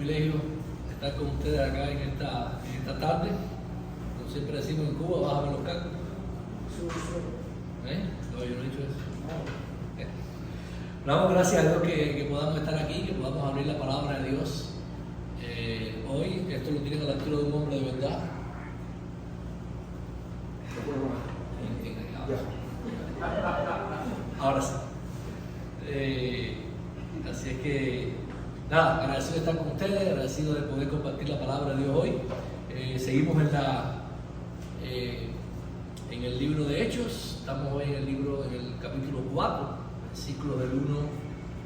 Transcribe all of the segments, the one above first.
privilegio estar con ustedes acá en esta tarde. Como siempre decimos en Cuba, bájame los cacos. No, yo no he dicho eso. Damos gracias a Dios que podamos estar aquí, que podamos abrir la palabra de Dios. Hoy, esto lo tiene a la altura de un hombre de verdad. Ahora sí. Así es que, nada, agradecido de estar con ustedes, agradecido de poder compartir la palabra de Dios hoy. Seguimos en el libro de Hechos, estamos hoy en el capítulo 4, versículos del 1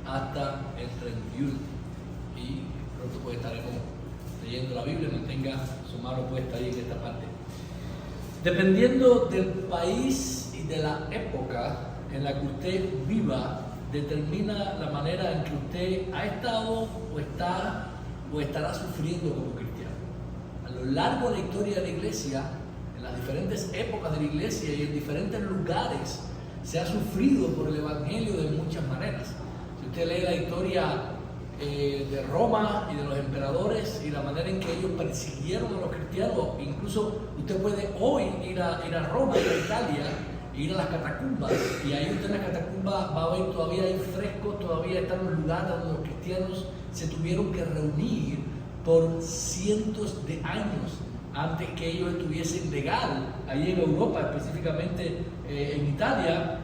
hasta el 31. Y pronto pues estaremos leyendo la Biblia, mantenga su mano puesta ahí en esta parte. Dependiendo del país y de la época en la que usted viva, determina la manera en que usted ha estado o estará sufriendo como cristiano. A lo largo de la historia de la iglesia, en las diferentes épocas de la iglesia y en diferentes lugares, se ha sufrido por el evangelio de muchas maneras. Si usted lee la historia de Roma y de los emperadores y la manera en que ellos persiguieron a los cristianos, incluso usted puede hoy ir a Roma, ir a Italia, ir a las catacumbas, y ahí usted en las catacumbas va a ver todavía hay frescos, todavía están los lugares donde los cristianos se tuvieron que reunir por cientos de años antes que ellos estuviesen legal ahí en Europa, específicamente en Italia,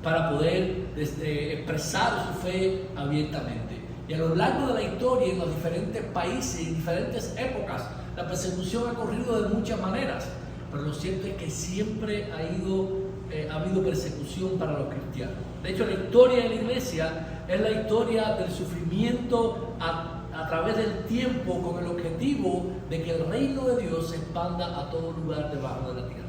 para poder expresar su fe abiertamente. Y a lo largo de la historia, en los diferentes países, en diferentes épocas, la persecución ha corrido de muchas maneras, pero lo cierto es que siempre ha habido persecución para los cristianos. De hecho, la historia de la iglesia es la historia del sufrimiento a través del tiempo, con el objetivo de que el reino de Dios se expanda a todo lugar debajo de la tierra.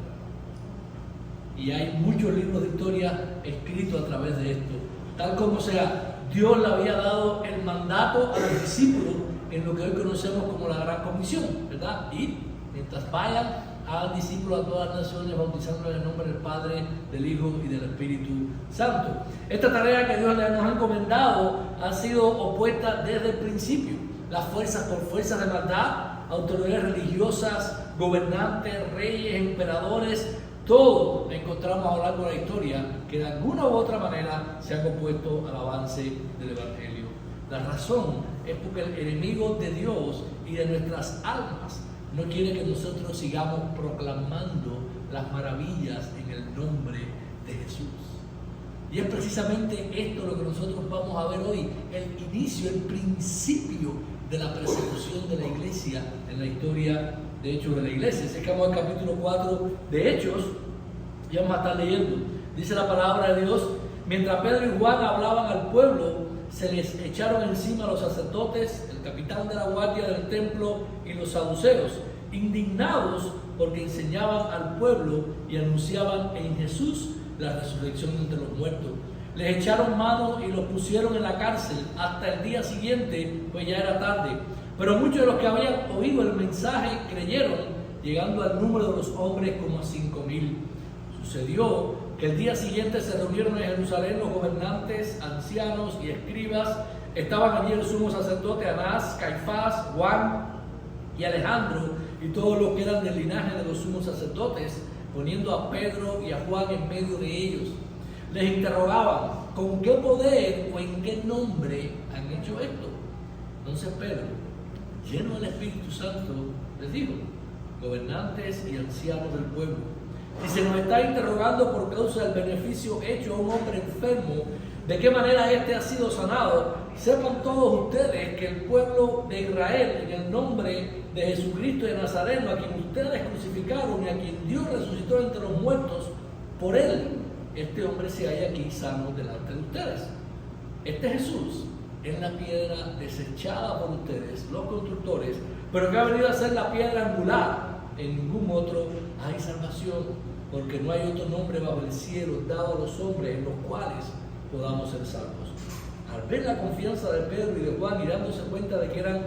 Y hay muchos libros de historia escritos a través de esto. Tal como sea, Dios le había dado el mandato a los discípulos en lo que hoy conocemos como la Gran Comisión, ¿verdad? Y mientras vayan, hagan discípulos a todas las naciones, bautizándolos en el nombre del Padre, del Hijo y del Espíritu Santo. Esta tarea que Dios nos ha encomendado ha sido opuesta desde el principio. Las fuerzas por fuerzas de maldad, autoridades religiosas, gobernantes, reyes, emperadores, todo encontramos a lo largo de la historia que de alguna u otra manera se han opuesto al avance del Evangelio. La razón es porque el enemigo de Dios y de nuestras almas no quiere que nosotros sigamos proclamando las maravillas en el nombre de Jesús. Y es precisamente esto lo que nosotros vamos a ver hoy, el inicio, el principio de la persecución de la iglesia en la historia de Hechos de la iglesia. Así que vamos al capítulo 4 de Hechos y vamos a estar leyendo. Dice la palabra de Dios: mientras Pedro y Juan hablaban al pueblo, se les echaron encima los sacerdotes, el capitán de la guardia del templo y los saduceos, indignados porque enseñaban al pueblo y anunciaban en Jesús la resurrección entre los muertos. Les echaron mano y los pusieron en la cárcel hasta el día siguiente, pues ya era tarde. Pero muchos de los que habían oído el mensaje creyeron, llegando al número de los hombres como a 5,000. Sucedió que el día siguiente se reunieron en Jerusalén los gobernantes, ancianos y escribas. Estaban allí el sumo sacerdote Anás, Caifás, Juan y Alejandro, y todos los que eran del linaje de los sumos sacerdotes, poniendo a Pedro y a Juan en medio de ellos. Les interrogaban: ¿con qué poder o en qué nombre han hecho esto? Entonces Pedro, lleno del Espíritu Santo, les dijo: gobernantes y ancianos del pueblo, si se nos está interrogando por causa del beneficio hecho a un hombre enfermo, ¿de qué manera éste ha sido sanado? Sepan todos ustedes que el pueblo de Israel, en el nombre de Jesucristo de Nazareno, a quien ustedes crucificaron y a quien Dios resucitó entre los muertos, por él, este hombre se halla aquí sano delante de ustedes. Este Jesús es la piedra desechada por ustedes, los constructores, pero que ha venido a ser la piedra angular. En ningún otro hay salvación, porque no hay otro nombre bajo el cielo dado a los hombres en los cuales podamos ser salvos. Al ver la confianza de Pedro y de Juan y dándose cuenta de que eran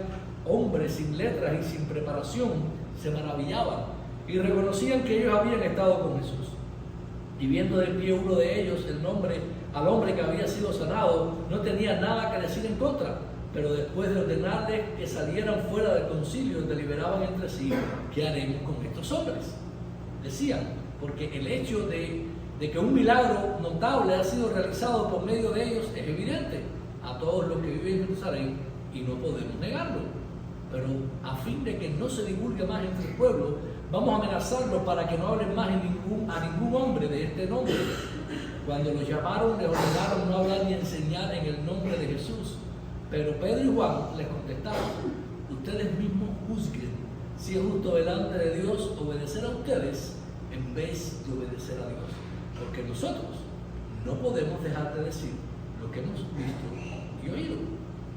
hombres sin letras y sin preparación, se maravillaban y reconocían que ellos habían estado con Jesús. Y viendo de pie uno de ellos al hombre que había sido sanado, no tenía nada que decir en contra. pero después de ordenarles que salieran fuera del concilio, deliberaban entre sí, ¿qué haremos con estos hombres? Decían, porque el hecho de que un milagro notable ha sido realizado por medio de ellos es evidente a todos los que viven en Jerusalén y no podemos negarlo. Pero a fin de que no se divulgue más entre el pueblo, vamos a amenazarlos para que no hablen más a ningún hombre de este nombre. Cuando los llamaron, les ordenaron no hablar ni enseñar en el nombre de Jesús. Pero Pedro y Juan les contestaron, ustedes mismos juzguen si es justo delante de Dios obedecer a ustedes en vez de obedecer a Dios. Porque nosotros no podemos dejar de decir lo que hemos visto y oído.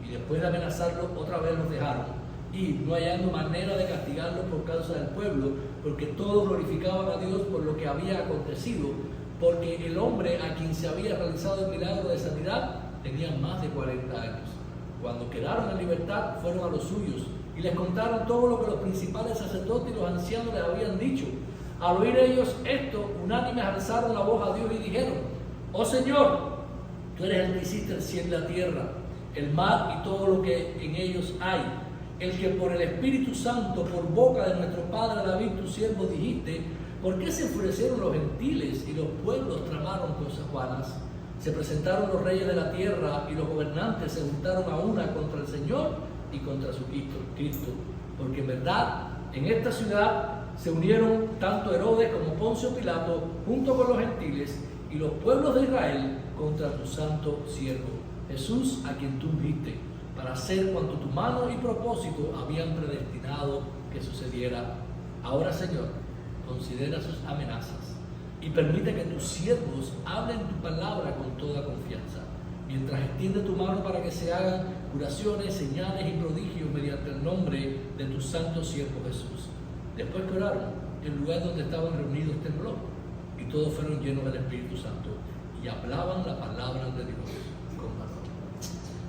Y después de amenazarlos, otra vez los dejaron, y no hallando manera de castigarlos por causa del pueblo, porque todos glorificaban a Dios por lo que había acontecido, porque el hombre a quien se había realizado el milagro de sanidad tenía más de 40 años. Cuando quedaron en libertad, fueron a los suyos y les contaron todo lo que los principales sacerdotes y los ancianos les habían dicho. Al oír ellos esto, unánimes alzaron la voz a Dios y dijeron, oh Señor, tú eres el que hiciste el cielo y la tierra, el mar y todo lo que en ellos hay, el que por el Espíritu Santo, por boca de nuestro padre David, tu siervo, dijiste, ¿por qué se enfurecieron los gentiles y los pueblos tramaron cosas vanas? Se presentaron los reyes de la tierra y los gobernantes se juntaron a una contra el Señor y contra su Cristo, porque en verdad en esta ciudad se unieron tanto Herodes como Poncio Pilato junto con los gentiles y los pueblos de Israel contra tu santo siervo Jesús, a quien tú ungiste, para hacer cuanto tu mano y propósito habían predestinado que sucediera. Ahora, Señor, considera sus amenazas y permite que tus siervos hablen tu palabra con toda confianza, mientras extiende tu mano para que se hagan curaciones, señales y prodigios mediante el nombre de tu santo siervo Jesús. Después que oraron, el lugar donde estaban reunidos tembló, y todos fueron llenos del Espíritu Santo y hablaban la palabra de Dios con valor.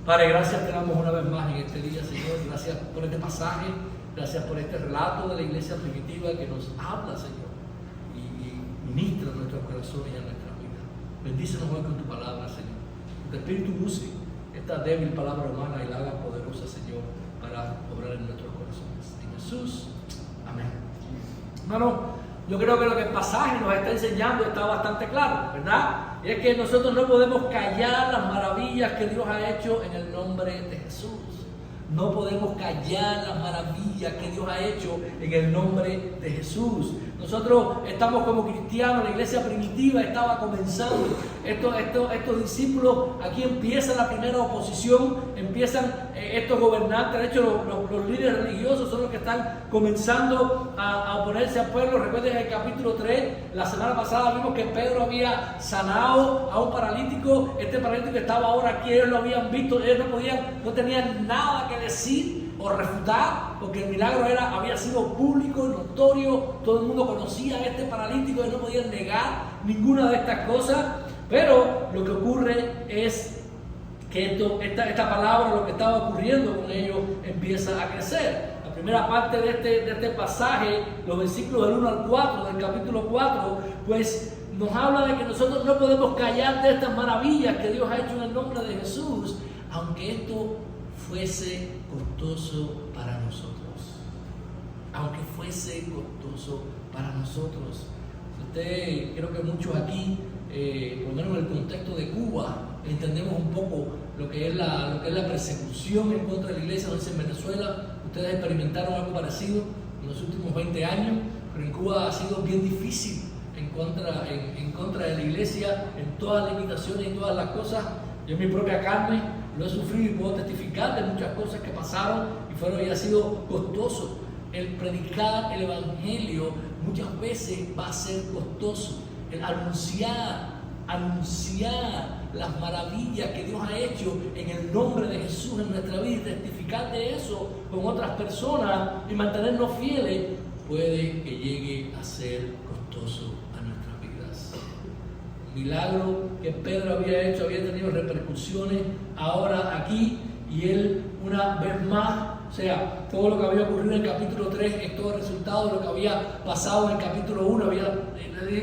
Padre, gracias te damos una vez más en este día, Señor. Gracias por este pasaje, gracias por este relato de la iglesia primitiva que nos habla, Señor, y ministra en nuestros corazones y en nuestras vidas. Bendícenos hoy con tu palabra, Señor. Que tu Espíritu use esta débil palabra humana y la haga poderosa, Señor, para obrar en nuestros corazones. En Jesús, amén. Hermano, yo creo que lo que el pasaje nos está enseñando está bastante claro, ¿verdad? Y es que nosotros no podemos callar las maravillas que Dios ha hecho en el nombre de Jesús. No podemos callar las maravillas que Dios ha hecho en el nombre de Jesús. Nosotros estamos como cristianos, la iglesia primitiva estaba comenzando. Estos discípulos, aquí empieza la primera oposición, empiezan estos gobernantes, de hecho los líderes religiosos son los que están comenzando a oponerse al pueblo. Recuerden en el capítulo 3, la semana pasada vimos que Pedro había sanado a un paralítico. Este paralítico estaba ahora aquí, ellos lo habían visto, ellos no tenían nada que decir o refutar, porque el milagro había sido público, notorio, todo el mundo conocía a este paralítico, ellos no podían negar ninguna de estas cosas. Pero lo que ocurre es que esta palabra, lo que estaba ocurriendo con ellos, empieza a crecer. La primera parte de este pasaje, los versículos del 1 al 4 del capítulo 4, pues nos habla de que nosotros no podemos callar de estas maravillas que Dios ha hecho en el nombre de Jesús, aunque esto fuese costoso para nosotros. Aunque fuese costoso para nosotros. Usted, creo que muchos aquí, por lo menos en el contexto de Cuba, entendemos un poco lo que es la persecución en contra de la iglesia. No sé si en Venezuela ustedes experimentaron algo parecido en los últimos 20 años, pero en Cuba ha sido bien difícil en contra de la iglesia, en todas las limitaciones y todas las cosas. Yo en mi propia carne lo he sufrido y puedo testificar de muchas cosas que pasaron y ha sido costoso. El predicar el evangelio muchas veces va a ser costoso. El anunciar las maravillas que Dios ha hecho en el nombre de Jesús en nuestra vida y testificar de eso con otras personas y mantenernos fieles puede que llegue a ser costoso a nuestras vidas. El milagro que Pedro había hecho había tenido repercusiones ahora aquí, y él una vez más, o sea, todo lo que había ocurrido en el capítulo 3 es todo el resultado de lo que había pasado en el capítulo 1.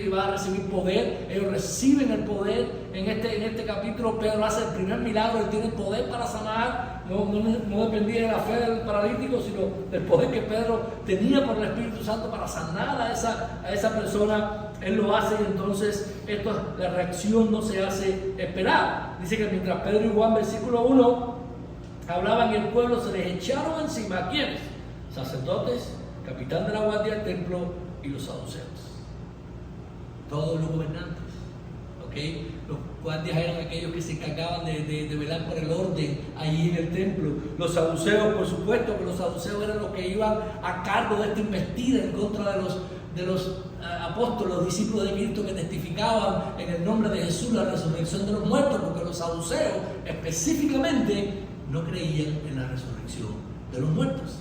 Iba a recibir poder, ellos reciben el poder en este capítulo. Pedro hace el primer milagro, él tiene poder para sanar, no dependía de la fe del paralítico, sino del poder que Pedro tenía por el Espíritu Santo para sanar a esa persona. Él lo hace y entonces la reacción no se hace esperar. Dice que mientras Pedro y Juan, versículo 1, hablaban en el pueblo, se les echaron encima. ¿A quiénes? Sacerdotes, capitán de la guardia del templo y los saduceos. Todos los gobernantes. Los guardias eran aquellos que se encargaban de velar por el orden allí en el templo. Los saduceos, por supuesto, que los saduceos eran los que iban a cargo de esta embestida en contra de los apóstoles, los discípulos de Cristo, que testificaban en el nombre de Jesús la resurrección de los muertos, porque los saduceos específicamente no creían en la resurrección de los muertos.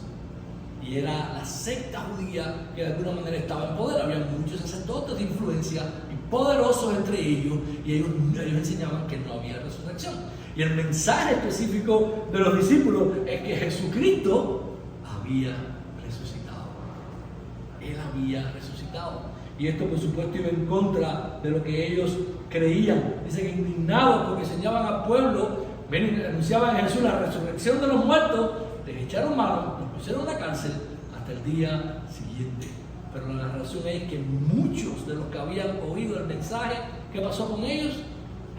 Y era la secta judía que de alguna manera estaba en poder. Había muchos sacerdotes de influencia y poderosos entre ellos, y ellos enseñaban que no había resurrección. Y el mensaje específico de los discípulos es que Jesucristo había resucitado. Él había resucitado. Y esto, por supuesto, iba en contra de lo que ellos creían. Dice que indignados porque enseñaban al pueblo, anunciaban en Jesús la resurrección de los muertos, les echaron mano, los pusieron en la cárcel hasta el día siguiente. Pero la narración es que muchos de los que habían oído el mensaje, ¿qué pasó con ellos?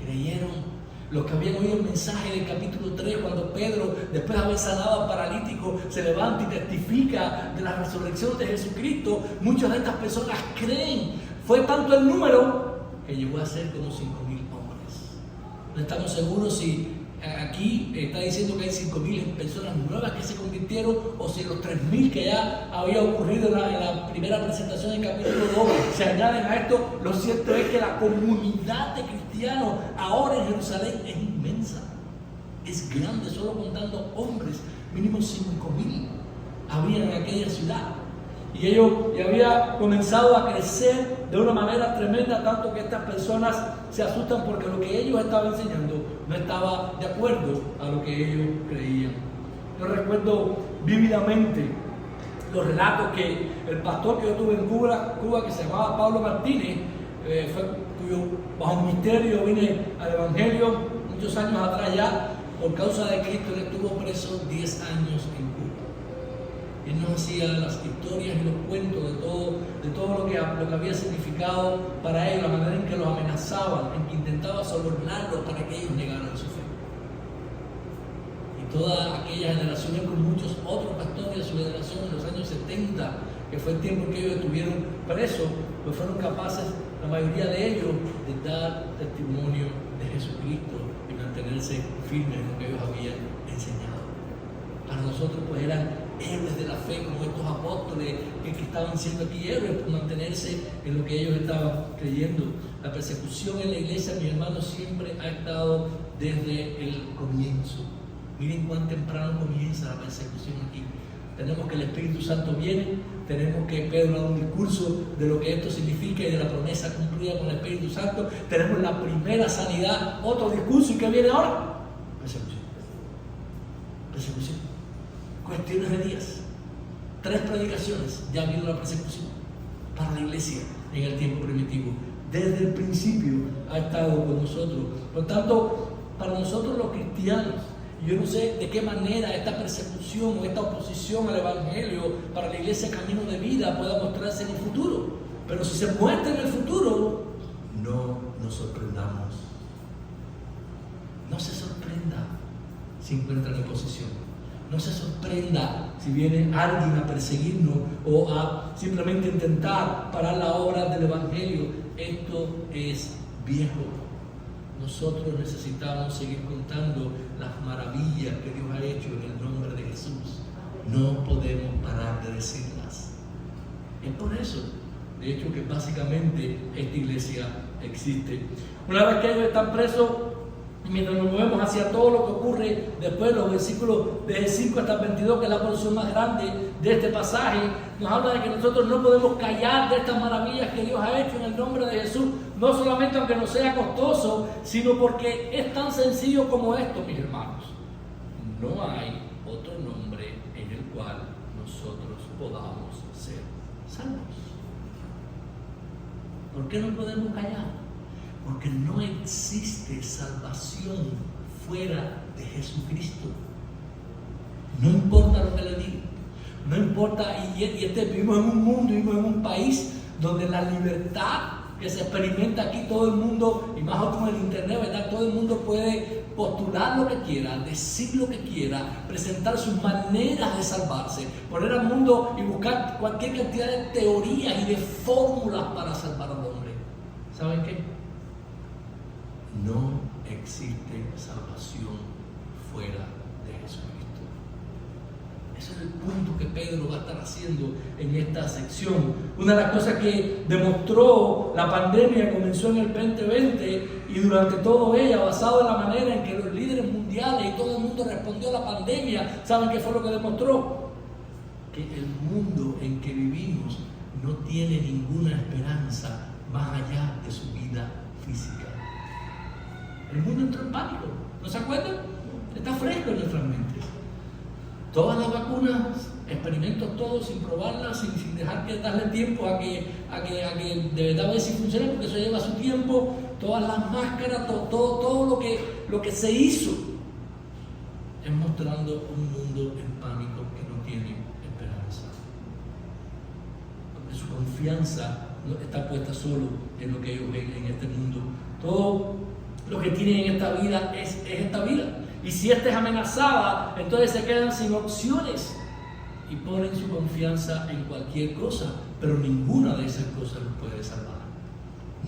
Creyeron. Los que habían oído el mensaje del capítulo 3, cuando Pedro, después de haber sanado al paralítico, se levanta y testifica de la resurrección de Jesucristo, muchas de estas personas creen. Fue tanto el número que llegó a ser como 5.000 hombres. No estamos seguros si aquí está diciendo que hay 5.000 personas nuevas que se convirtieron, o si los 3.000 que ya había ocurrido en la primera presentación del capítulo 2 se añaden a esto. Lo cierto es que la comunidad de cristianos ahora en Jerusalén es inmensa, es grande. Solo contando hombres, mínimo 5.000 había en aquella ciudad. Y ellos ya había comenzado a crecer de una manera tremenda, tanto que estas personas se asustan porque lo que ellos estaban enseñando no estaba de acuerdo a lo que ellos creían. Yo recuerdo vívidamente los relatos que el pastor que yo tuve en Cuba, que se llamaba Pablo Martínez, cuyo bajo ministerio vine al Evangelio muchos años atrás ya, por causa de Cristo. Él estuvo preso 10 años en Cuba. Él nos hacía las historias y los cuentos de todo lo que había significado para él, la manera en que los amenazaban, en que intentaba sobornarlos para que ellos negaran su fe. Y toda aquella generación, con muchos otros pastores de su generación en los años 70, que fue el tiempo en que ellos estuvieron presos, pues fueron capaces, la mayoría de ellos, de dar testimonio de Jesucristo y mantenerse firmes en lo que ellos habían enseñado. Para nosotros, pues, eran héroes de la fe, como estos apóstoles que estaban siendo aquí héroes por mantenerse en lo que ellos estaban creyendo. La persecución en la iglesia, mis hermanos, siempre ha estado desde el comienzo. Miren cuán temprano comienza la persecución aquí. Tenemos que el Espíritu Santo viene, tenemos que Pedro da un discurso de lo que esto significa y de la promesa cumplida con el Espíritu Santo. Tenemos la primera sanidad, otro discurso, ¿y qué viene ahora? Persecución. Persecución. Cuestiones de días, 3 predicaciones, ya vino la persecución para la iglesia en el tiempo primitivo. Desde el principio ha estado con nosotros. Por tanto, para nosotros los cristianos, yo no sé de qué manera esta persecución o esta oposición al Evangelio para la iglesia Camino de Vida pueda mostrarse en el futuro. Pero si se muestra en el futuro, no nos sorprendamos. No se sorprenda si encuentra la oposición. No se sorprenda si viene alguien a perseguirnos o a simplemente intentar parar la obra del Evangelio. Esto es viejo. Nosotros necesitamos seguir contando las maravillas que Dios ha hecho en el nombre de Jesús. No podemos parar de decirlas. Es por eso, de hecho, que básicamente esta iglesia existe. Una vez que ellos están presos, mientras nos movemos hacia todo lo que ocurre después, los versículos de 5 hasta el 22, que es la porción más grande de este pasaje, nos habla de que nosotros no podemos callar de estas maravillas que Dios ha hecho en el nombre de Jesús, no solamente aunque nos sea costoso, sino porque es tan sencillo como esto, mis hermanos. No hay otro nombre en el cual nosotros podamos ser salvos. ¿Por qué no podemos callar? Porque no existe salvación fuera de Jesucristo. No importa lo que le digan. No importa, vivimos en un mundo, vivimos en un país donde la libertad que se experimenta aquí, todo el mundo, y más con el internet, ¿verdad? Todo el mundo puede postular lo que quiera, decir lo que quiera, presentar sus maneras de salvarse, poner al mundo y buscar cualquier cantidad de teorías y de fórmulas para salvar al hombre. ¿Saben qué? No existe salvación fuera de Jesucristo. Ese es el punto que Pedro va a estar haciendo en esta sección. Una de las cosas que demostró la pandemia comenzó en el 2020 y durante todo ella, basado en la manera en que los líderes mundiales y todo el mundo respondió a la pandemia, ¿saben qué fue lo que demostró? Que el mundo en que vivimos no tiene ninguna esperanza más allá de su vida física. El mundo entró en pánico, ¿no se acuerdan? Está fresco en nuestras mentes. Todas las vacunas, experimentos todos sin probarlas, sin dejar que darle tiempo a que de verdad ver si funciona, porque eso lleva su tiempo. Todas las máscaras, todo lo que se hizo es mostrando un mundo en pánico que no tiene esperanza. Porque su confianza no está puesta solo en lo que ellos ven en este mundo. Todo lo que tienen en esta vida es esta vida. Y si esta es amenazada, entonces se quedan sin opciones y ponen su confianza en cualquier cosa, pero ninguna de esas cosas los puede salvar.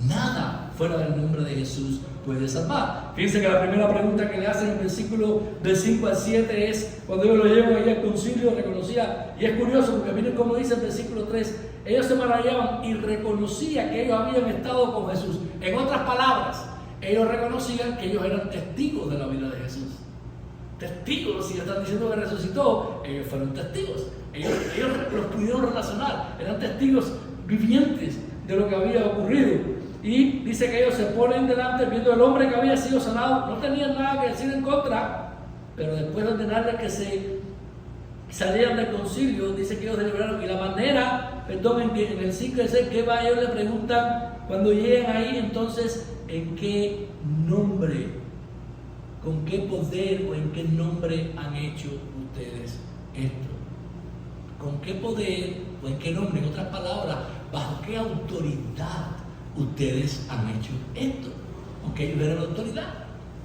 Nada fuera del nombre de Jesús puede salvar. Fíjense que la primera pregunta que le hacen en el versículo del 5 al 7 es, cuando ellos lo llevan allá al concilio, reconocía, y es curioso porque miren cómo dice el versículo 3, ellos se maravillaban y reconocían que ellos habían estado con Jesús. En otras palabras, ellos reconocían que ellos eran testigos de la vida de Jesús. Testigos, si están diciendo que resucitó, ellos fueron testigos. Ellos los pudieron relacionar, eran testigos vivientes de lo que había ocurrido. Y dice que ellos se ponen delante viendo el hombre que había sido sanado. No tenían nada que decir en contra, pero después de ordenarles que se salieran del concilio, dice que ellos deliberaron. Y la manera, en el 5 y 6, que va, ellos le preguntan cuando lleguen ahí, entonces, ¿en qué nombre? ¿Con qué poder o en qué nombre han hecho ustedes esto? ¿Con qué poder o en qué nombre? En otras palabras, ¿bajo qué autoridad ustedes han hecho esto? Porque ellos eran la autoridad,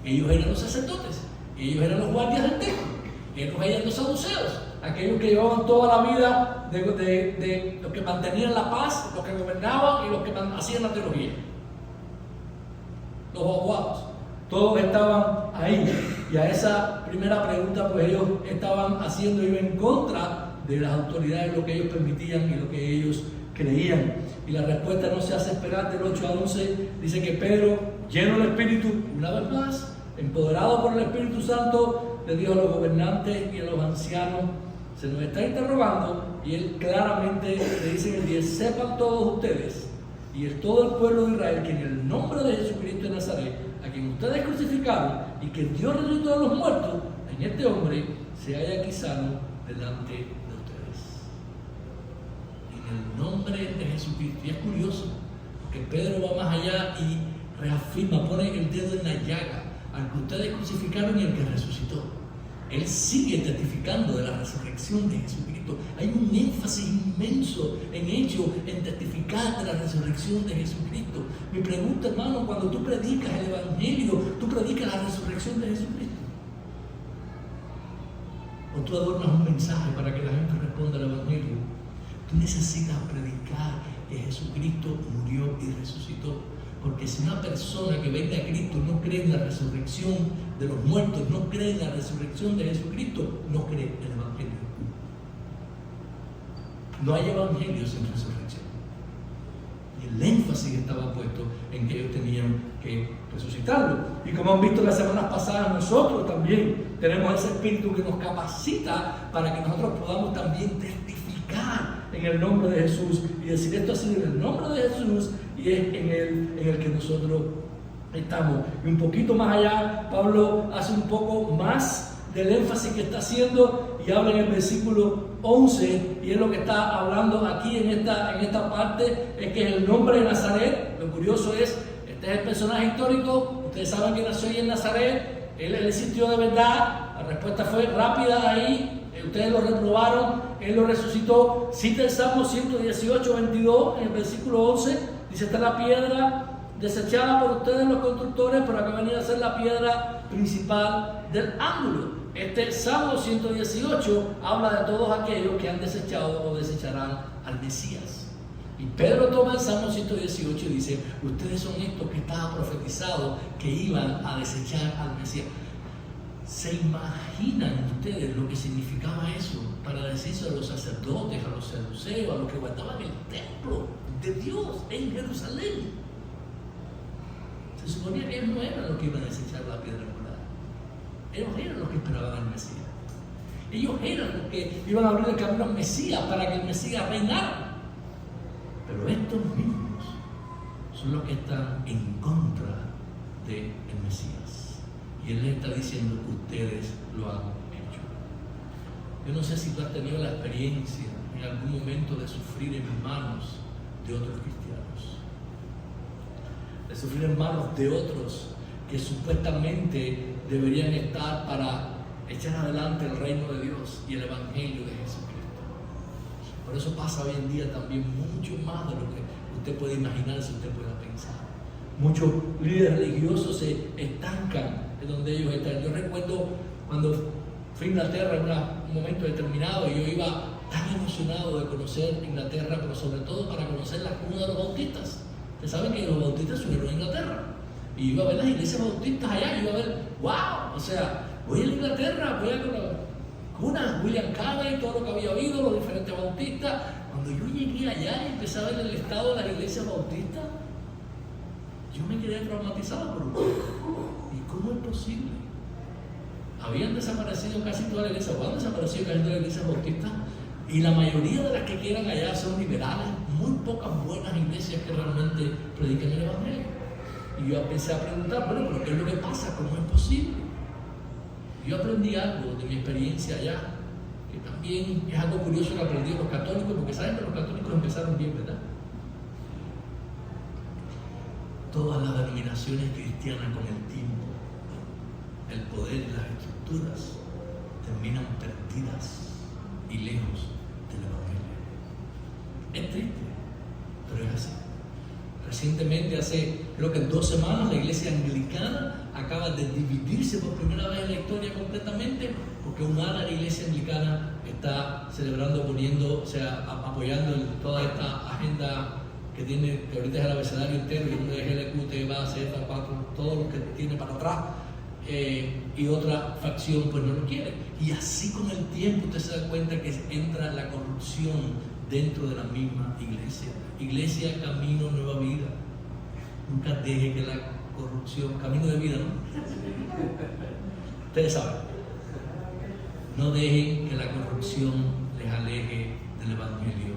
ellos eran los sacerdotes, ellos eran los guardias del templo, ellos eran los saduceos, aquellos que llevaban toda la vida de los que mantenían la paz, los que gobernaban y los que hacían la teología, los abogados. Todos estaban ahí, y a esa primera pregunta pues ellos estaban haciendo, iban en contra de las autoridades, lo que ellos permitían y lo que ellos creían. Y la respuesta no se hace esperar. Del 8 al 11 dice que Pedro, lleno del Espíritu, una vez más, empoderado por el Espíritu Santo, le dijo a los gobernantes y a los ancianos, se nos está interrogando, y él claramente le dice en el 10, sepan todos ustedes y todo el pueblo de Israel que en el nombre de Jesucristo de Nazaret, a quien ustedes crucificaron y que Dios resucitó de los muertos, en este hombre se halla aquí sano delante de ustedes. En el nombre de Jesucristo. Y es curioso, porque Pedro va más allá y reafirma, pone el dedo en la llaga al que ustedes crucificaron y al que resucitó. Él sigue testificando de la resurrección de Jesucristo. Hay un énfasis inmenso en testificar de la resurrección de Jesucristo. Mi pregunta, hermano, cuando tú predicas el Evangelio, tú predicas la resurrección de Jesucristo. O tú adornas un mensaje para que la gente responda al Evangelio. Tú necesitas predicar que Jesucristo murió y resucitó. Porque si una persona que venga a Cristo no cree en la resurrección de los muertos, no cree en la resurrección de Jesucristo, no cree en el Evangelio. No hay Evangelio sin resurrección. Y el énfasis estaba puesto en que ellos tenían que resucitarlo. Y como han visto las semanas pasadas, nosotros también tenemos ese espíritu que nos capacita para que nosotros podamos también testificar en el nombre de Jesús y decir esto ha sido en el nombre de Jesús y es en el que nosotros estamos. Y un poquito más allá, Pablo hace un poco más del énfasis que está haciendo y habla en el versículo 11, y es lo que está hablando aquí en esta parte, es que es el nombre de Nazaret. Lo curioso es, este es el personaje histórico, ustedes saben que nació ahí en Nazaret, él existió de verdad. La respuesta fue rápida ahí, ustedes lo reprobaron, Él lo resucitó. Cita el Salmo 118, 22, en el versículo 11, dice: está la piedra desechada por ustedes los constructores, pero que venía a ser la piedra principal del ángulo. Este Salmo 118 habla de todos aquellos que han desechado o desecharán al Mesías. Y Pedro toma el Salmo 118 y dice: ustedes son estos que estaba profetizado que iban a desechar al Mesías. ¿Se imaginan ustedes lo que significaba eso para decirse a los sacerdotes, a los saduceos, a los que guardaban el templo de Dios en Jerusalén? Se suponía que ellos no eran los que iban a desechar la piedra angular. Ellos eran los que esperaban al Mesías. Ellos eran los que iban a abrir el camino al Mesías para que el Mesías reinara. Pero estos mismos son los que están en contra del Mesías. Y Él les está diciendo que ustedes lo han hecho. Yo no sé si tú has tenido la experiencia en algún momento de sufrir en manos de otros cristianos. De sufrir en manos de otros que supuestamente deberían estar para echar adelante el reino de Dios y el Evangelio de Jesucristo. Por eso pasa hoy en día también mucho más de lo que usted puede imaginar, si usted pueda pensar. Muchos líderes religiosos se estancan en donde ellos están. Yo recuerdo cuando fui a Inglaterra en un momento determinado, y yo iba tan emocionado de conocer Inglaterra, pero sobre todo para conocer la cuna de los bautistas. Ustedes saben que los bautistas subieron a Inglaterra. Y iba a ver las iglesias bautistas allá, y iba a ver, wow, o sea, voy a Inglaterra, voy a cuna, William Carey, todo lo que había oído, los diferentes bautistas. Cuando yo llegué allá y empecé a ver el estado de las iglesias bautistas, yo me quedé traumatizado por un poco. ¿Y cómo es posible? Habían desaparecido casi todas las iglesias, o han desaparecido casi todas las iglesias bautistas, y la mayoría de las que quedan allá son liberales, muy pocas buenas iglesias que realmente predican el Evangelio. Y yo empecé a preguntar, bueno, ¿pero qué es lo que pasa? ¿Cómo es posible? Y yo aprendí algo de mi experiencia allá, que también es algo curioso que aprendí de los católicos, porque saben que los católicos empezaron bien, ¿verdad? Todas las denominaciones cristianas con el tiempo, el poder y las estructuras terminan perdidas y lejos del Evangelio. Es triste, pero es así. Recientemente, hace creo que 2 semanas, la iglesia anglicana acaba de dividirse por primera vez en la historia completamente, porque un ala de la iglesia anglicana está celebrando, apoyando toda esta agenda que tiene, que ahorita es el abecedario entero, y uno de GLQ, TEVA, Z, 4, todo lo que tiene para atrás, y otra facción pues no lo quiere. Y así con el tiempo usted se da cuenta que entra la corrupción dentro de la misma iglesia. Iglesia, camino, nueva vida. Nunca deje que la corrupción, camino de vida, ¿no? Ustedes saben. No dejen que la corrupción les aleje del Evangelio.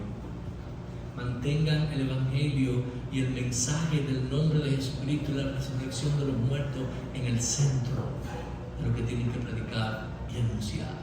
Mantengan el Evangelio y el mensaje del nombre de Jesucristo y la resurrección de los muertos en el centro de lo que tienen que predicar y anunciar.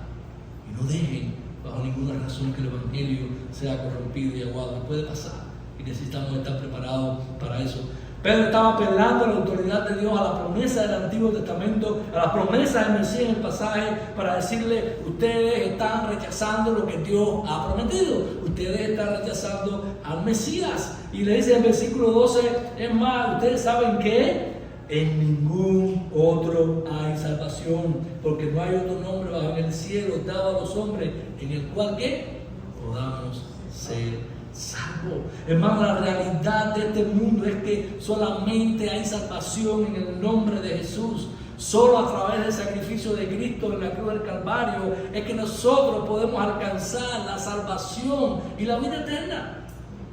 Y no dejen bajo ninguna razón que el Evangelio sea corrompido y aguado. Puede pasar y necesitamos estar preparados para eso. Pedro estaba apelando a la autoridad de Dios, a la promesa del Antiguo Testamento, a la promesa del Mesías en el pasaje, para decirle: ustedes están rechazando lo que Dios ha prometido, ustedes están rechazando al Mesías. Y le dice en el versículo 12, es más, ustedes saben que en ningún otro hay salvación, porque no hay otro nombre bajo el cielo dado a los hombres en el cual que podamos ser salvo. Hermano, la realidad de este mundo es que solamente hay salvación en el nombre de Jesús. Solo a través del sacrificio de Cristo en la cruz del Calvario es que nosotros podemos alcanzar la salvación y la vida eterna.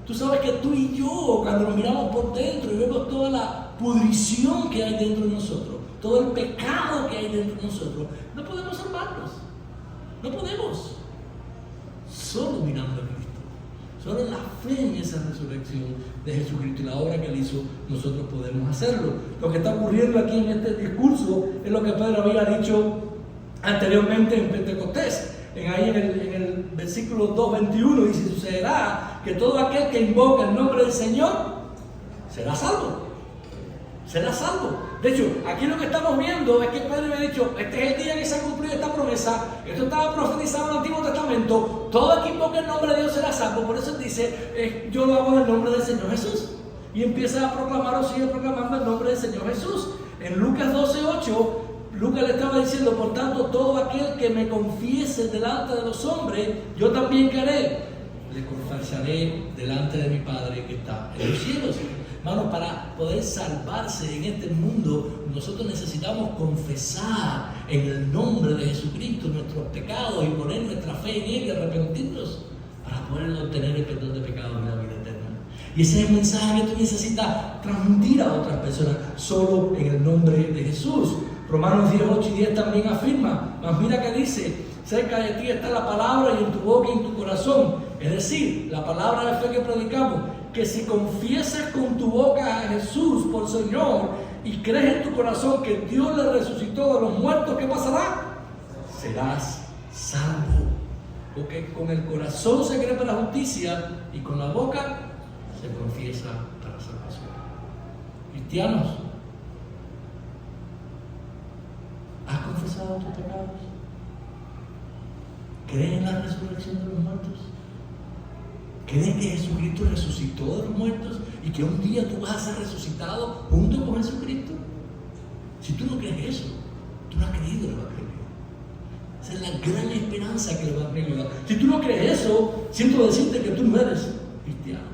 Tú sabes que tú y yo, cuando nos miramos por dentro y vemos toda la pudrición que hay dentro de nosotros, todo el pecado que hay dentro de nosotros, no podemos salvarnos. No podemos. Solo mirando a Cristo. Solo en la fe en esa resurrección de Jesucristo y la obra que Él hizo, nosotros podemos hacerlo. Lo que está ocurriendo aquí en este discurso es lo que Pedro había dicho anteriormente en Pentecostés. Ahí en el versículo 2:21 dice: sucederá que todo aquel que invoca el nombre del Señor será salvo. Será salvo. De hecho, aquí lo que estamos viendo es que Pedro había dicho, este es el día que se ha cumplido esta promesa, esto estaba profetizado en el Antiguo Testamento, todo el que invoque el nombre de Dios será salvo. Por eso dice, yo lo hago en el nombre del Señor Jesús. Y empieza a proclamar o sigue proclamando el nombre del Señor Jesús. En Lucas 12:8, Lucas le estaba diciendo, por tanto, todo aquel que me confiese delante de los hombres, yo también que haré, le confesaré delante de mi Padre que está en los cielos. Hermanos, para poder salvarse en este mundo, nosotros necesitamos confesar en el nombre de Jesucristo nuestros pecados y poner nuestra fe en Él y arrepentirnos para poder obtener el perdón de pecados y la vida eterna. Y ese es el mensaje que tú necesitas transmitir a otras personas, solo en el nombre de Jesús. Romanos 10:8 y 10 también afirma, mas mira que dice, cerca de ti está la palabra y en tu boca y en tu corazón. Es decir, la palabra de fe que predicamos, que si confiesas con tu boca a Jesús por Señor y crees en tu corazón que Dios le resucitó de los muertos, ¿qué pasará? Serás salvo. Porque con el corazón se cree para la justicia y con la boca se confiesa para la salvación. Cristianos, ¿has confesado tus pecados? ¿Crees en la resurrección de los muertos? ¿Crees que Jesucristo resucitó de los muertos y que un día tú vas a ser resucitado junto con Jesucristo? Si tú no crees eso, tú no has creído el Evangelio. Esa es la gran esperanza que el Evangelio da. Si tú no crees eso, siento decirte que tú no eres cristiano.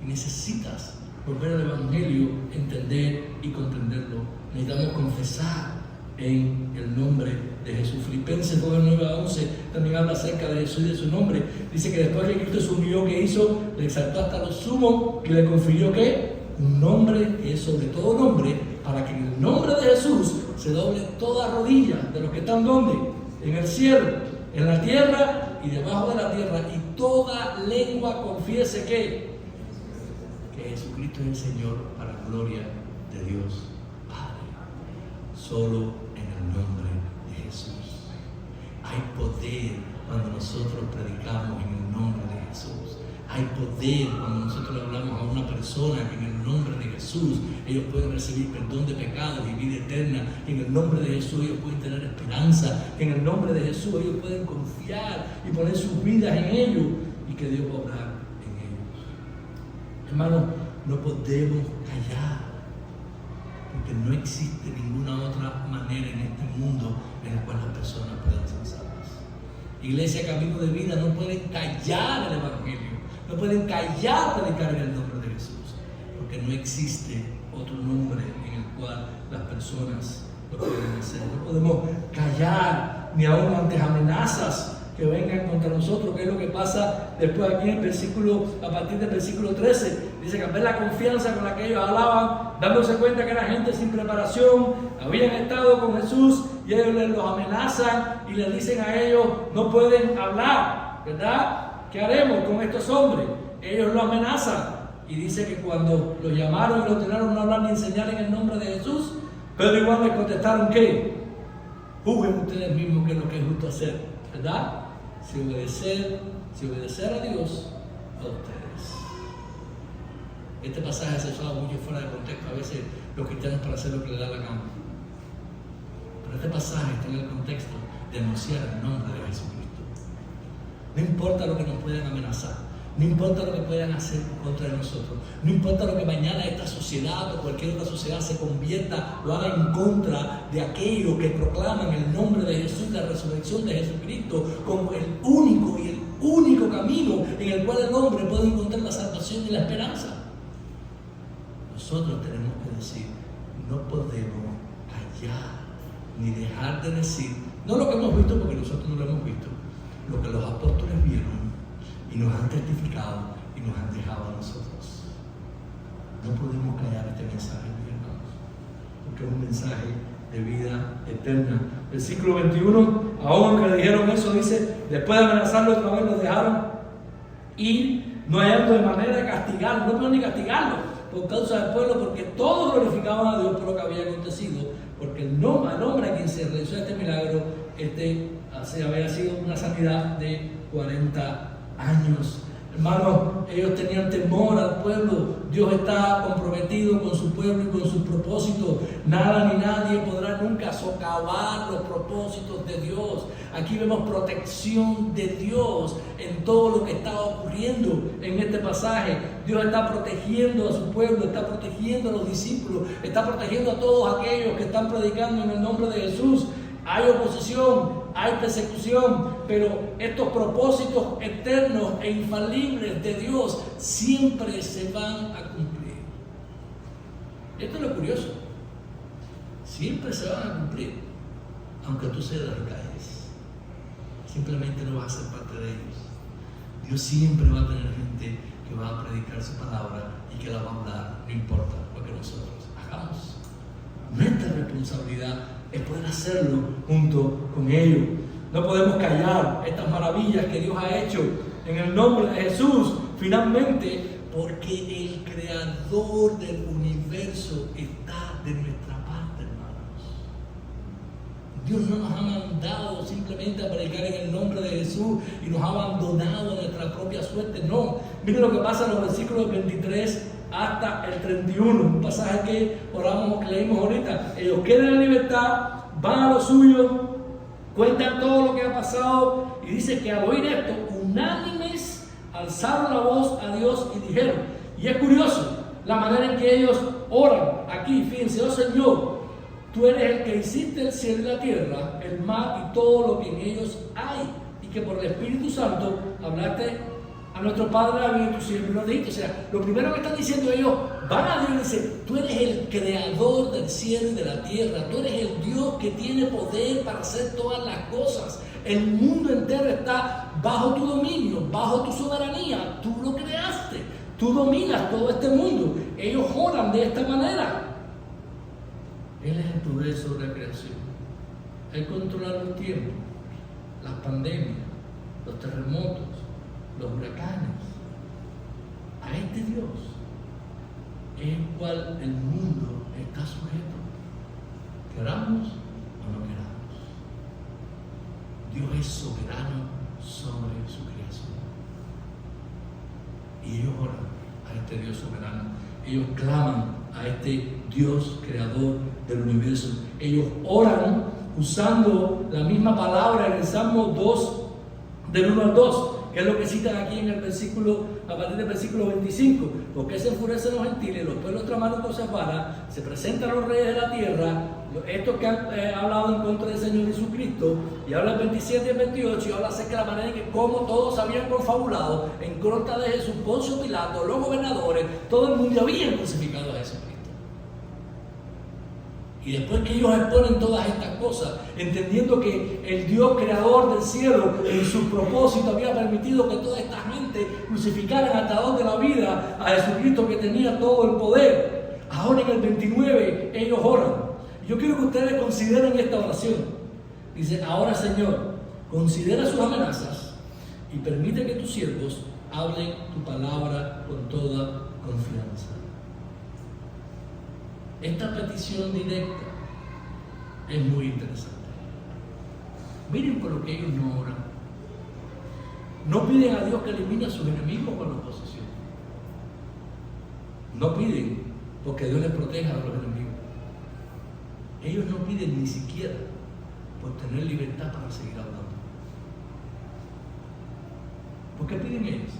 Y necesitas volver al Evangelio, entender y comprenderlo. Necesitamos confesar en el nombre de Jesús. Filipenses 9:11 también habla acerca de Jesús y de su nombre. Dice que después que Cristo se humilló, ¿qué hizo? Le exaltó hasta lo sumo y le confirió ¿qué? Un nombre que es sobre todo nombre, para que en el nombre de Jesús se doble toda rodilla de los que están ¿dónde? En el cielo, en la tierra y debajo de la tierra, y toda lengua confiese que Jesucristo es el Señor, para la gloria de Dios Padre. Solo en el nombre de Jesús. Hay poder cuando nosotros predicamos en el nombre de Jesús. Hay poder cuando nosotros le hablamos a una persona que en el nombre de Jesús ellos pueden recibir perdón de pecados y vida eterna. En el nombre de Jesús ellos pueden tener esperanza. En el nombre de Jesús ellos pueden confiar y poner sus vidas en ellos y que Dios va a obrar en ellos. Hermanos, no podemos callar, porque no existe ninguna otra manera en este mundo en la cual las personas puedan ser salvas. Iglesia Camino de Vida no pueden callar el Evangelio, no pueden callar predicar en el nombre de Jesús, porque no existe otro nombre en el cual las personas lo pueden hacer. No podemos callar ni aún ante amenazas que vengan contra nosotros, que es lo que pasa después aquí en el versículo, a partir del versículo 13, dice que al ver la confianza con la que ellos hablaban, dándose cuenta que era gente sin preparación, habían estado con Jesús y ellos los amenazan y les dicen a ellos, no pueden hablar, ¿verdad? ¿Qué haremos con estos hombres? Ellos lo amenazan y dice que cuando los llamaron y los ordenaron no hablar ni enseñar en el nombre de Jesús, pero igual les contestaron que juzguen ustedes mismos qué es lo que es justo hacer, ¿verdad? Si obedecer a Dios, a ustedes. Este pasaje se usa mucho fuera de contexto, a veces los cristianos para hacer lo que les da la gana. Pero este pasaje está en el contexto de anunciar el nombre de Jesucristo. No importa lo que nos puedan amenazar, no importa lo que puedan hacer contra nosotros, no importa lo que mañana esta sociedad o cualquier otra sociedad se convierta o haga en contra de aquellos que proclaman el nombre de Jesús, la resurrección de Jesucristo, como el único camino en el cual el hombre puede encontrar la salvación y la esperanza. Nosotros tenemos que decir, no podemos callar ni dejar de decir, no lo que hemos visto porque nosotros no lo hemos visto, lo que los apóstoles vieron y nos han testificado y nos han dejado a nosotros. No podemos callar este mensaje, hermanos, porque es un mensaje de vida eterna. Versículo 21, aún que le dijeron eso, dice, después de amenazarlo otra vez, los dejaron ir, no hallando de manera de castigarlo, no pueden ni castigarlo por causa del pueblo, porque todos glorificaban a Dios por lo que había acontecido, porque el hombre a quien se realizó este milagro, había sido una sanidad de 40 años. Hermanos, ellos tenían temor al pueblo. Dios está comprometido con su pueblo y con sus propósitos. Nada ni nadie podrá nunca socavar los propósitos de Dios. Aquí vemos protección de Dios en todo lo que está ocurriendo en este pasaje. Dios está protegiendo a su pueblo, está protegiendo a los discípulos, está protegiendo a todos aquellos que están predicando en el nombre de Jesús. Hay oposición, hay persecución, pero estos propósitos eternos e infalibles de Dios siempre se van a cumplir. Esto es lo curioso. Siempre se van a cumplir, aunque tú cedas y calles. Simplemente no vas a ser parte de ellos. Dios siempre va a tener gente que va a predicar su palabra y que la va a hablar, no importa lo que nosotros hagamos. Nuestra responsabilidad es poder hacerlo junto con ellos. No podemos callar estas maravillas que Dios ha hecho en el nombre de Jesús, finalmente, porque el creador del universo está de nuestra parte, hermanos. Dios no nos ha mandado simplemente a predicar en el nombre de Jesús y nos ha abandonado a nuestra propia suerte. No, miren lo que pasa en los versículos 23 hasta el 31, un pasaje que oramos, que leímos ahorita. Ellos quedan en libertad, van a lo suyo, cuentan todo lo que ha pasado y dice que al oír esto, unánimes alzaron la voz a Dios y dijeron, y es curioso la manera en que ellos oran aquí, fíjense: oh Señor, tú eres el que hiciste el cielo y la tierra, el mar y todo lo que en ellos hay, y que por el Espíritu Santo hablaste a nuestro Padre David, tu siervo, lo dijiste. O sea, lo primero que están diciendo ellos, van a Dios y dicen: tú eres el creador del cielo y de la tierra, tú eres el Dios que tiene poder para hacer todas las cosas. El mundo entero está bajo tu dominio, bajo tu soberanía, tú lo creaste, tú dominas todo este mundo. Ellos oran de esta manera. Él es el poder sobre la creación. Él controla los tiempos, las pandemias, los terremotos, los huracanes. A este Dios es el cual el mundo está sujeto, queramos o no queramos. Dios es soberano sobre su creación. Y ellos oran a este Dios soberano. Ellos claman a este Dios creador del universo. Ellos oran usando la misma palabra en el Salmo 2, del 1 al 2, que es lo que citan aquí en el versículo, a partir del versículo 25. Porque se enfurecen los gentiles, los pueblos tramaron cosas vanas, se presentan los reyes de la tierra, estos que han hablado en contra del Señor Jesucristo, y habla el 27 y el 28, y habla acerca de la manera en que como todos habían confabulado en contra de Jesús, Poncio Pilato, los gobernadores, todo el mundo habían crucificado a Jesucristo. Y después que ellos exponen todas estas cosas, entendiendo que el Dios creador del cielo en su propósito había permitido que toda esta gente crucificaran al dador de la vida a Jesucristo, que tenía todo el poder, ahora en el 29 ellos oran. Yo quiero que ustedes consideren esta oración. Dice: ahora, Señor, considera sus amenazas y permite que tus siervos hablen tu palabra con toda confianza. Esta petición directa es muy interesante. Miren por lo que ellos no oran. No piden a Dios que elimine a sus enemigos con la oposición. No piden porque Dios les proteja a los enemigos. Ellos no piden ni siquiera por tener libertad para seguir hablando. ¿Por qué piden ellos?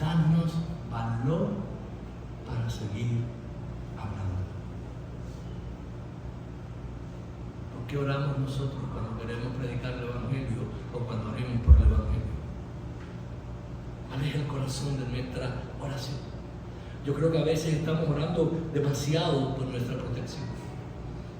Danos valor para seguir hablando. ¿Por qué oramos nosotros cuando queremos predicar el Evangelio o cuando oremos por el Evangelio? ¿Cuál es el corazón de nuestra oración? Yo creo que a veces estamos orando demasiado por nuestra protección.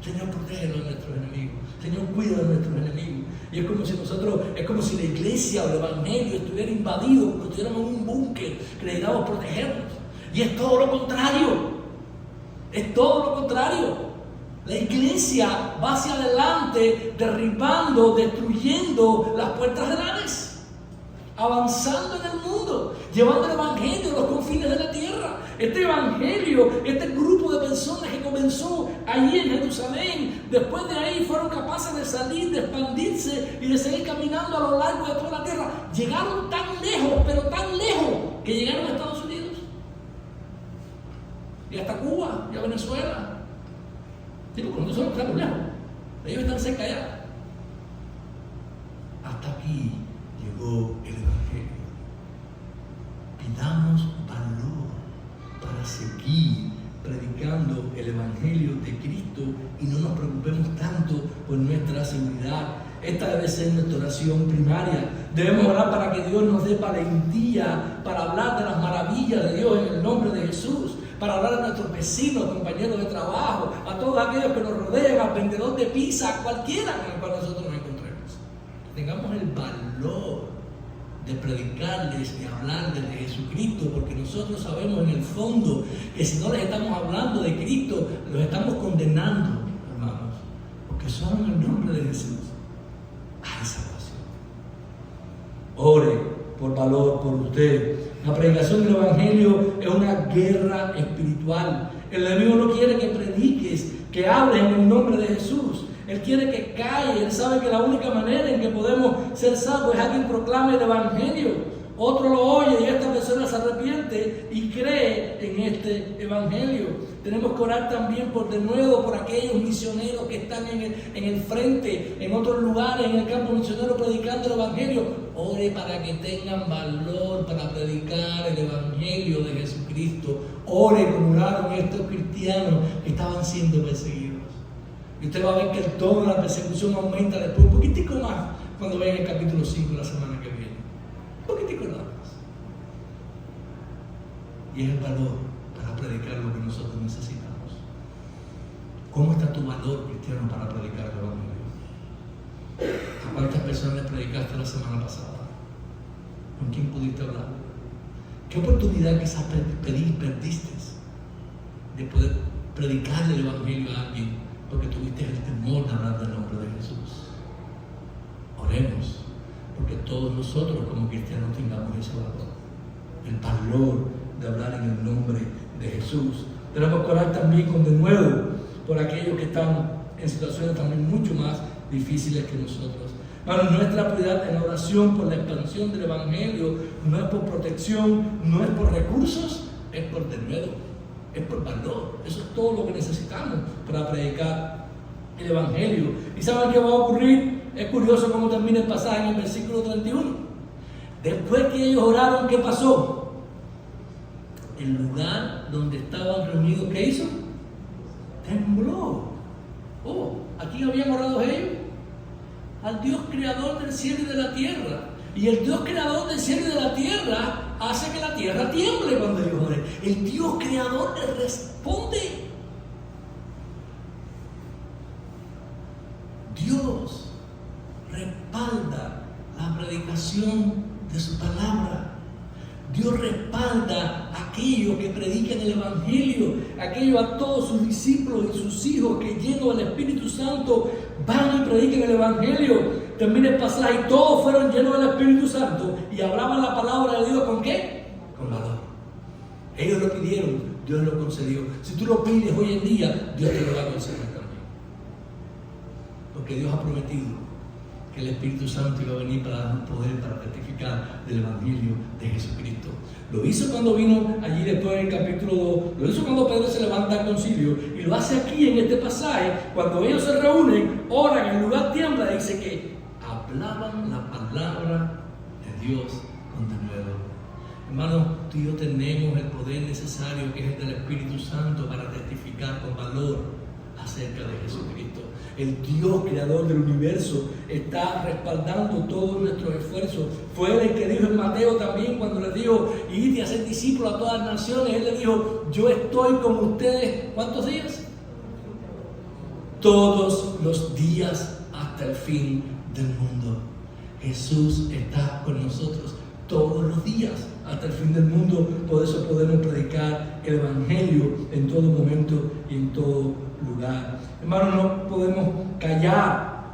Señor, protégenos de nuestros enemigos. Señor, cuida de nuestros enemigos. Y es como si la iglesia o el Evangelio estuviera invadido, como si estuviéramos en un búnker que necesitamos protegernos. Y es todo lo contrario. Es todo lo contrario. La iglesia va hacia adelante, derribando, destruyendo las puertas del Hades, avanzando en el mundo, llevando el Evangelio a los confines de la tierra. Este Evangelio, este grupo de personas que comenzó allí en Jerusalén, después de ahí fueron capaces de salir, de expandirse y de seguir caminando a lo largo de toda la tierra. llegaron tan lejos, pero tan lejos, que llegaron a Estados Unidos y hasta Cuba y a Venezuela. Sí, porque nosotros estamos lejos, ellos están cerca allá. Hasta aquí llegó el Evangelio. Pidamos valor para seguir predicando el Evangelio de Cristo y no nos preocupemos tanto por nuestra seguridad. Esta debe ser nuestra oración primaria. Debemos orar para que Dios nos dé valentía para hablar de las maravillas de Dios en el nombre de Jesús, para hablar a nuestros vecinos, compañeros de trabajo, a todos aquellos que nos rodean, al vendedor de pizza, a cualquiera con el cual nosotros nos encontremos. Tengamos el valor de predicarles y hablarles de Jesucristo, porque nosotros sabemos en el fondo que si no les estamos hablando de Cristo, los estamos condenando, hermanos, porque solo en el nombre de Jesús hay salvación. Ore por valor por usted. La predicación del Evangelio es una guerra espiritual. El enemigo no quiere que prediques, que hables en el nombre de Jesús. Él quiere que calle. Él sabe que la única manera en que podemos ser salvos es a quien proclame el Evangelio. Otro lo oye y esta persona se arrepiente y cree en este Evangelio. Tenemos que orar también por aquellos misioneros que están en el frente, en otros lugares, en el campo misionero predicando el Evangelio. Ore para que tengan valor para predicar el Evangelio de Jesucristo. Ore como oraron estos cristianos que estaban siendo perseguidos. Y usted va a ver que el tono de la persecución aumenta después un poquitico más cuando vean el capítulo 5 la semana que viene. Un poquitico nada más. Y es el valor para predicar lo que nosotros necesitamos. ¿Cómo está tu valor cristiano para predicar el Evangelio? ¿A cuántas personas predicaste la semana pasada? ¿Con quién pudiste hablar? ¿Qué oportunidad quizás perdiste de poder predicarle el Evangelio a alguien porque tuviste el temor de hablar del nombre de Jesús? Oremos porque todos nosotros como cristianos tengamos ese valor, el valor de hablar en el nombre de Jesús. Tenemos que orar también con denuedo por aquellos que están en situaciones también mucho más difíciles que nosotros. Bueno, nuestra prioridad en la oración por la expansión del Evangelio no es por protección, no es por recursos, es por denuedo, es por valor. Eso es todo lo que necesitamos para predicar el Evangelio. ¿Y saben qué va a ocurrir? Es curioso cómo termina el pasaje en el versículo 31. Después que ellos oraron, ¿qué pasó? El lugar donde estaban reunidos, ¿qué hizo? Tembló. Oh, ¿aquí habían orado ellos? Al Dios creador del cielo y de la tierra. Y el Dios creador del cielo y de la tierra hace que la tierra tiemble cuando ellos oren. El Dios creador les responde. Dios respalda la predicación de su palabra. Dios respalda a aquellos que predican el Evangelio, aquellos a todos sus discípulos y sus hijos que llenos del Espíritu Santo van y predican el Evangelio. Termina el pasaje y todos fueron llenos del Espíritu Santo y hablaban la palabra de Dios ¿con qué? Con valor. Ellos lo pidieron, Dios lo concedió. Si tú lo pides hoy en día, Dios te lo va a conceder también. Porque Dios ha prometido que el Espíritu Santo iba a venir para darnos poder para testificar del Evangelio de Jesucristo. Lo hizo cuando vino allí después en el capítulo 2, lo hizo cuando Pedro se levanta al concilio y lo hace aquí en este pasaje, cuando ellos se reúnen, oran, el lugar tiembla, dice que hablaban la palabra de Dios con denuedo. Hermanos, tú y yo tenemos el poder necesario que es el del Espíritu Santo para testificar con valor acerca de Jesucristo. El Dios creador del universo está respaldando todos nuestros esfuerzos. Fue él el que dijo en Mateo también cuando les dijo, id y hacer discípulos a todas las naciones. Él le dijo, yo estoy con ustedes, ¿cuántos días? Todos los días hasta el fin del mundo. Jesús está con nosotros todos los días hasta el fin del mundo. Por eso podemos predicar el Evangelio en todo momento y en todo lugar. Hermanos, no podemos callar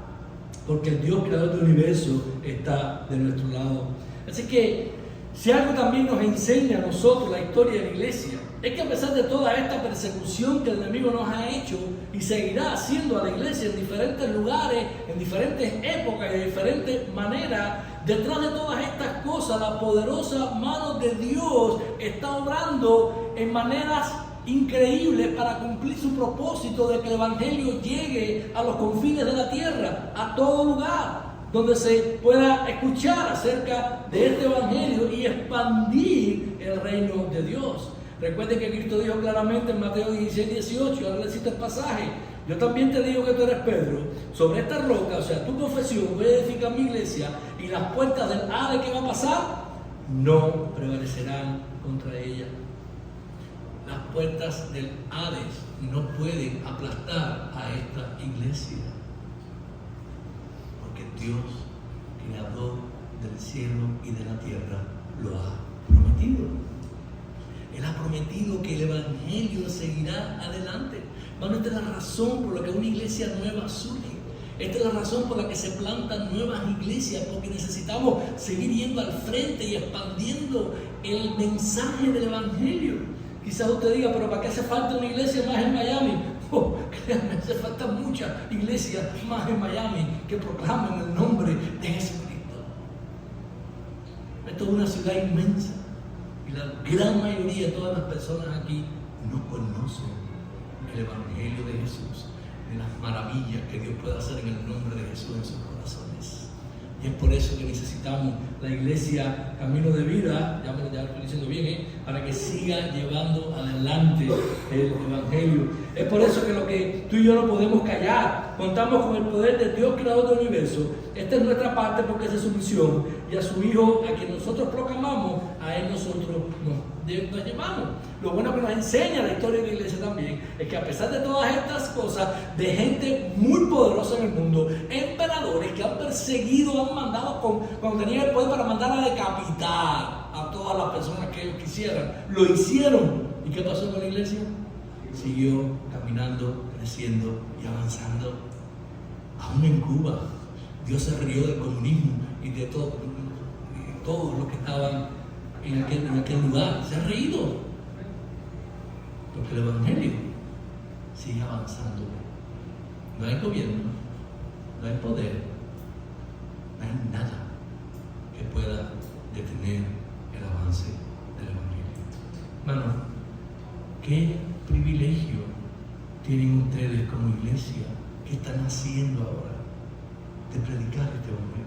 porque el Dios creador del universo está de nuestro lado. Así que si algo también nos enseña a nosotros la historia de la iglesia, es que a pesar de toda esta persecución que el enemigo nos ha hecho y seguirá haciendo a la iglesia en diferentes lugares, en diferentes épocas y de diferentes maneras, Detrás de todas estas cosas, la poderosa mano de Dios está obrando en maneras increíbles para cumplir su propósito de que el Evangelio llegue a los confines de la tierra, a todo lugar donde se pueda escuchar acerca de este Evangelio y expandir el reino de Dios. Recuerden que Cristo dijo claramente en Mateo 16:18, ahora le cito el pasaje: yo también te digo que tú eres Pedro, sobre esta roca, o sea, tu confesión, voy a edificar mi iglesia, y las puertas del Hades, ¿qué va a pasar? No prevalecerán contra ella. Las puertas del Hades no pueden aplastar a esta iglesia, porque Dios, creador del cielo y de la tierra, lo ha prometido. Él ha prometido que el Evangelio seguirá adelante. Bueno, esta es la razón por la que una iglesia nueva surge. Esta es la razón por la que se plantan nuevas iglesias, porque necesitamos seguir yendo al frente y expandiendo el mensaje del Evangelio. Quizás usted diga, pero ¿para qué hace falta una iglesia más en Miami? Oh, créanme, hace falta muchas iglesias más en Miami que proclamen el nombre de Jesucristo. Esto es una ciudad inmensa y la gran mayoría de todas las personas aquí no conocen el Evangelio de Jesús, de las maravillas que Dios puede hacer en el nombre de Jesús en sus corazones. Y es por eso que necesitamos la iglesia Camino de Vida, ya lo estoy diciendo bien, para que siga llevando adelante el Evangelio. Es por eso que lo que tú y yo no podemos callar, contamos con el poder de Dios, creador del universo. Esta es nuestra parte porque esa es su misión. Y a su Hijo, a quien nosotros proclamamos, a Él nosotros nos llevamos. Lo bueno que nos enseña la historia de la iglesia también es que a pesar de todas estas cosas, de gente muy poderosa en el mundo, emperadores que han perseguido, han mandado cuando tenían el poder para mandar a decapitar a todas las personas que ellos quisieran, lo hicieron. ¿Y qué pasó con la iglesia? Siguió caminando, creciendo y avanzando. Aún en Cuba, Dios se rió del comunismo y de todos los que estaban en aquel lugar. Se ha reído. Porque el Evangelio sigue avanzando. No hay gobierno, no hay poder, no hay nada que pueda detener el avance del Evangelio. Hermano, qué privilegio tienen ustedes como iglesia que están haciendo ahora de predicar este Evangelio.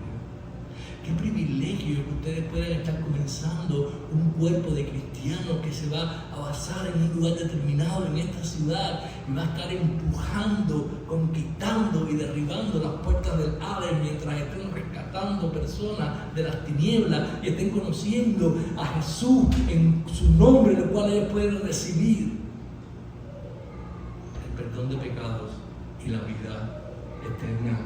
Qué privilegio que ustedes puedan estar comenzando un cuerpo de cristianos que se va a basar en un lugar determinado en esta ciudad y va a estar empujando, conquistando y derribando las puertas del Hades mientras estén rescatando personas de las tinieblas y estén conociendo a Jesús en su nombre, lo cual ellos pueden recibir el perdón de pecados y la vida eterna.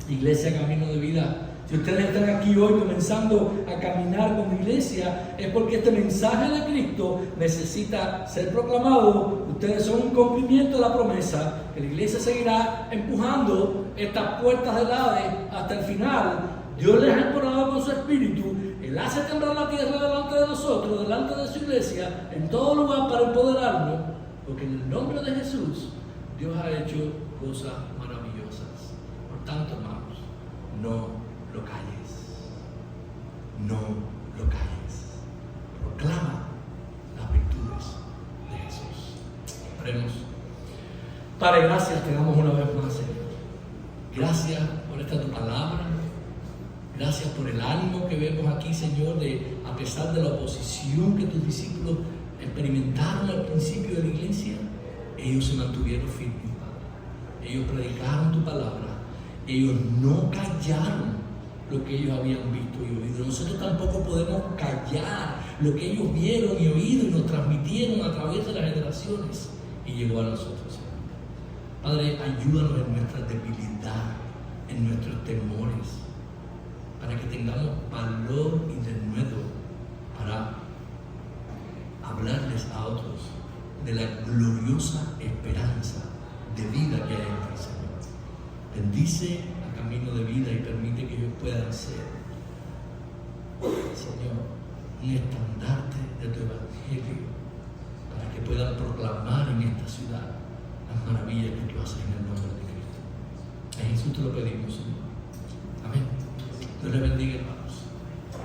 Iglesia Camino de Vida, si ustedes están aquí hoy comenzando a caminar como iglesia, es porque este mensaje de Cristo necesita ser proclamado. Ustedes son un cumplimiento de la promesa que la iglesia seguirá empujando estas puertas del Hades hasta el final. Dios les ha empoderado con su espíritu. Él hace temblar la tierra delante de nosotros, delante de su iglesia, en todo lugar para empoderarnos, porque en el nombre de Jesús Dios ha hecho cosas maravillosas. Por tanto, hermanos, no lo calles, no lo calles. Proclama las virtudes de Jesús. Oremos. Padre, gracias te damos una vez más, Señor. Gracias por esta tu palabra. Gracias por el ánimo que vemos aquí, Señor, de a pesar de la oposición que tus discípulos experimentaron al principio de la iglesia, ellos se mantuvieron firmes, Padre. Ellos predicaron tu palabra. Ellos no callaron lo que ellos habían visto y oído. Nosotros tampoco podemos callar lo que ellos vieron y oído y nos transmitieron a través de las generaciones y llegó a nosotros. Padre, ayúdanos en nuestra debilidad, en nuestros temores, para que tengamos valor y denuedo para hablarles a otros de la gloriosa esperanza de vida que hay en el Señor. Bendice Camino de Vida y permite que ellos puedan ser, Señor, un estandarte de tu Evangelio para que puedan proclamar en esta ciudad las maravillas que tú haces en el nombre de Cristo. En Jesús te lo pedimos, Señor. Amén. Dios le bendiga, hermano.